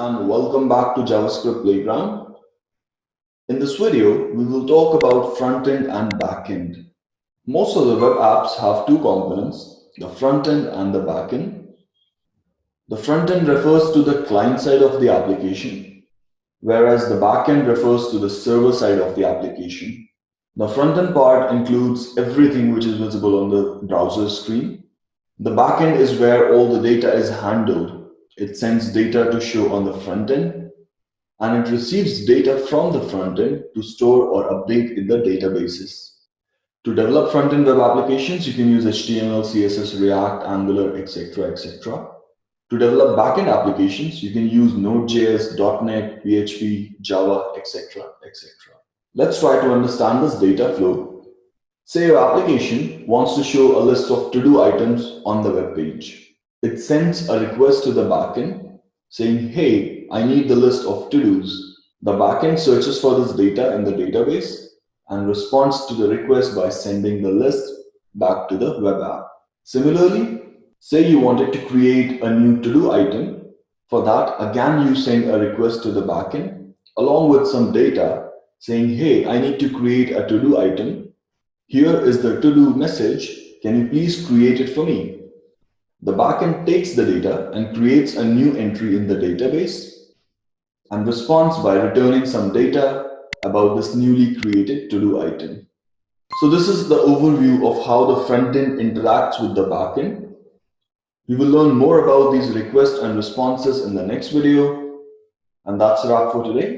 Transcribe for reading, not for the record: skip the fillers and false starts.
and welcome back to JavaScript Playground. In this video, we will talk about front-end and back-end. Most of the web apps have two components, the front-end and the back-end. The front-end refers to the client side of the application, whereas the back-end refers to the server side of the application. The front-end part includes everything which is visible on the browser screen. The back-end is where all the data is handled. It sends data to show on the front end, and it receives data from the front end to store or update in the databases. To develop front-end web applications, you can use HTML, CSS, React, Angular, etc., etc. To develop back-end applications, you can use Node.js, .NET, PHP, Java, etc., etc. Let's try to understand this data flow. Say your application wants to show a list of to-do items on the web page. It sends a request to the backend saying, hey, I need the list of to-dos. The backend searches for this data in the database and responds to the request by sending the list back to the web app. Similarly, say you wanted to create a new to-do item. For that, again, you send a request to the backend along with some data saying, hey, I need to create a to-do item. Here is the to-do message. Can you please create it for me? The backend takes the data and creates a new entry in the database and responds by returning some data about this newly created to-do item. So this is the overview of how the front-end interacts with the backend. We will learn more about these requests and responses in the next video. And that's a wrap for today.